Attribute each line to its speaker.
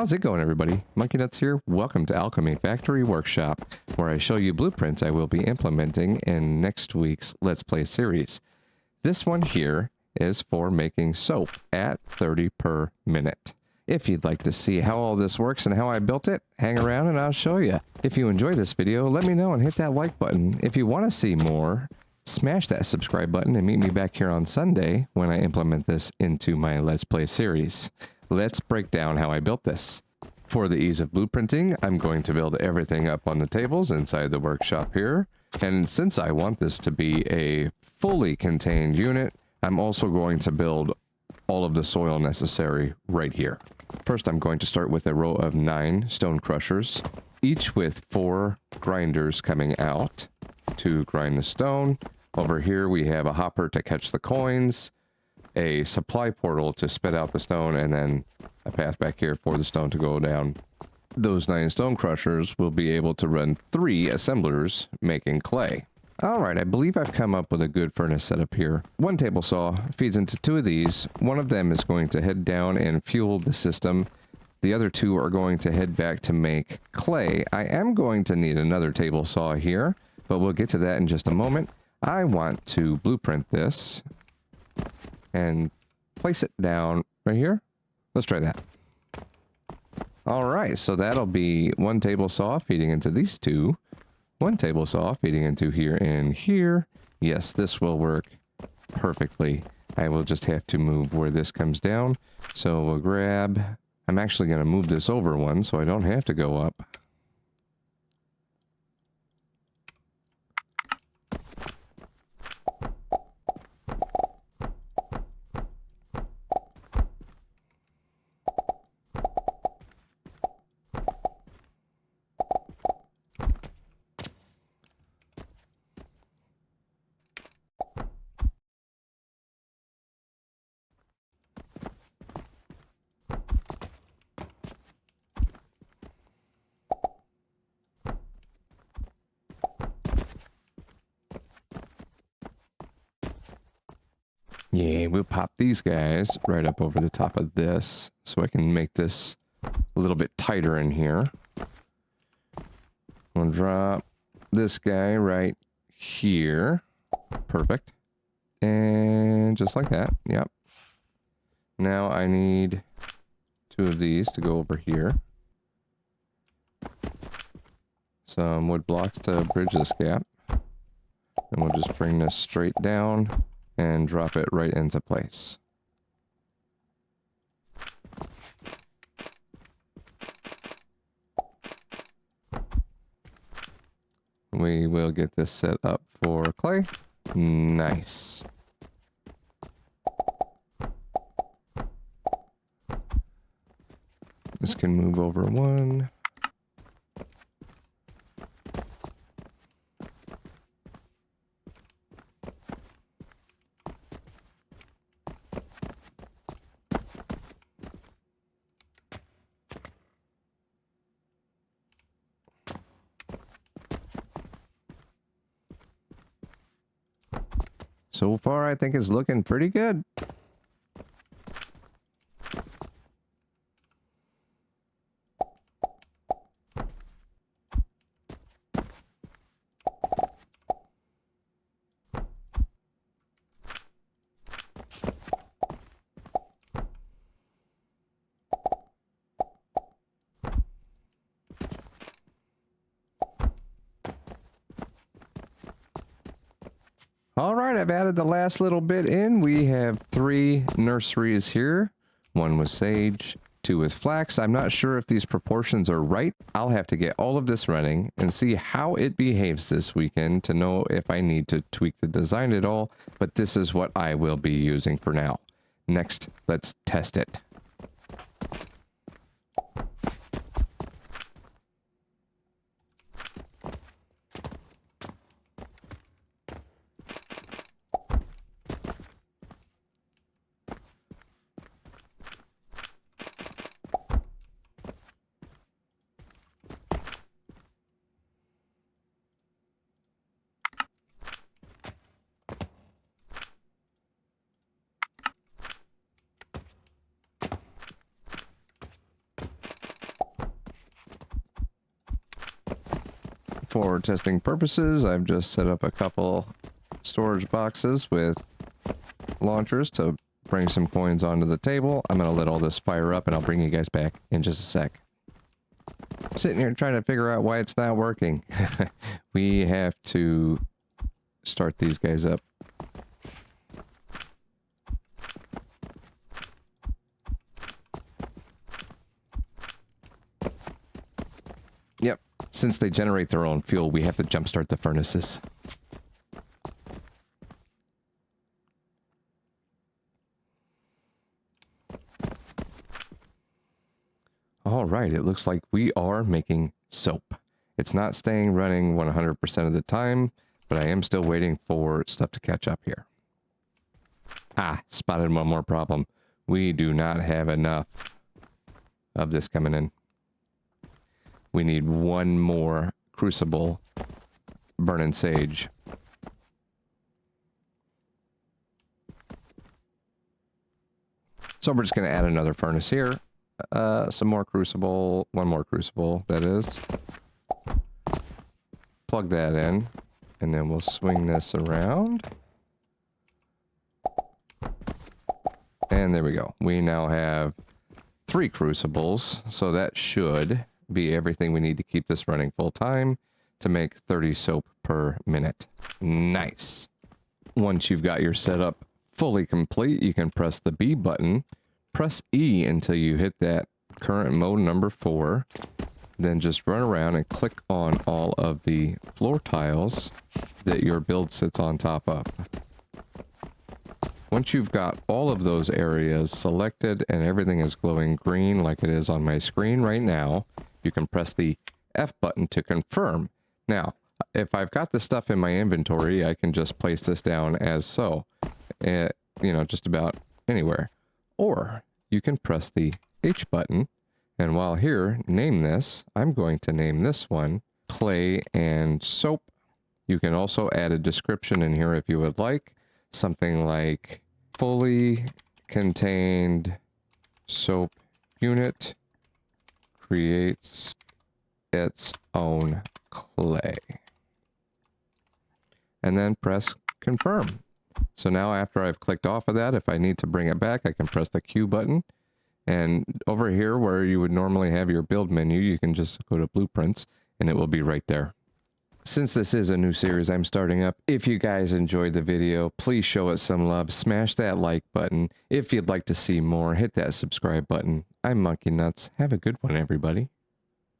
Speaker 1: How's it going, everybody? MonkeyNutz here. Welcome to Alchemy Factory Workshop, where I show you blueprints I will be implementing in next week's Let's Play series. This one here is for making soap at 30 per minute. If you'd like to see how all this works and how I built it, hang around and I'll show you. If you enjoyed this video, let me know and hit that like button. If you want to see more, smash that subscribe button and meet me back here on Sunday when I implement this into my Let's Play series. Let's break down how I built this. For the ease of blueprinting, I'm going to build everything up on the tables inside the workshop here. And since I want this to be a fully contained unit, I'm also going to build all of the soil necessary right here. First, I'm going to start with a row of 9 stone crushers, each with 4 grinders coming out to grind the stone. Over here, we have a hopper to catch the coins, a supply portal to spit out the stone, and then a path back here for the stone to go down. Those 9 stone crushers will be able to run 3 assemblers making clay. Alright, I believe I've come up with a good furnace setup here. 1 table saw feeds into 2 of these. One of them is going to head down and fuel the system. The other 2 are going to head back to make clay. I am going to need another table saw here, but we'll get to that in just a moment. I want to blueprint this and place it down right here. Let's try that. Alright, so that'll be 1 table saw feeding into these 2. 1 table saw feeding into here and here. Yes, this will work perfectly. I will just have to move where this comes down. So we'll grab... I'm actually going to move this over 1 so I don't have to go up. Yeah, we'll pop these guys right up over the top of this so I can make this a little bit tighter in here. We'll drop this guy right here. Perfect. And just like that. Yep. Now I need 2 of these to go over here. Some wood blocks to bridge this gap. And we'll just bring this straight down and drop it right into place. We will get this set up for clay. Nice. This can move over 1. So far, I think it's looking pretty good. Alright, I've added the last little bit in. We have 3 nurseries here. 1 with sage, 2 with flax. I'm not sure if these proportions are right. I'll have to get all of this running and see how it behaves this weekend to know if I need to tweak the design at all, but this is what I will be using for now. Next, let's test it. For testing purposes, I've just set up a couple storage boxes with launchers to bring some coins onto the table. I'm going to let all this fire up and I'll bring you guys back in just a sec. I'm sitting here trying to figure out why it's not working. We have to start these guys up. Yep. Since they generate their own fuel, we have to jumpstart the furnaces. All right, it looks like we are making soap. It's not staying running 100% of the time, but I am still waiting for stuff to catch up here. Ah, spotted one more problem. We do not have enough of this coming in. We need one more crucible burning sage. So we're just going to add another furnace here. Some more crucible, one more crucible, that is. Plug that in, and then we'll swing this around. And there we go. We now have 3 crucibles, so that should be everything we need to keep this running full time to make 30 soap per minute. Nice. Once you've got your setup fully complete, you can press the B button, press E until you hit that current mode number 4, then just run around and click on all of the floor tiles that your build sits on top of. Once you've got all of those areas selected and everything is glowing green like it is on my screen right now, you can press the F button to confirm. Now, if I've got the stuff in my inventory, I can just place this down as so, you know, just about anywhere. Or you can press the H button, and while here, name this. I'm going to name this one Clay and Soap. You can also add a description in here if you would like. Something like fully contained soap unit creates its own clay. And then press confirm. So now after I've clicked off of that, if I need to bring it back, I can press the Q button. And over here where you would normally have your build menu, you can just go to blueprints and it will be right there. Since this is a new series I'm starting up, if you guys enjoyed the video, please show it some love. Smash that like button. If you'd like to see more, hit that subscribe button. I'm MonkeyNutz. Have a good one, everybody.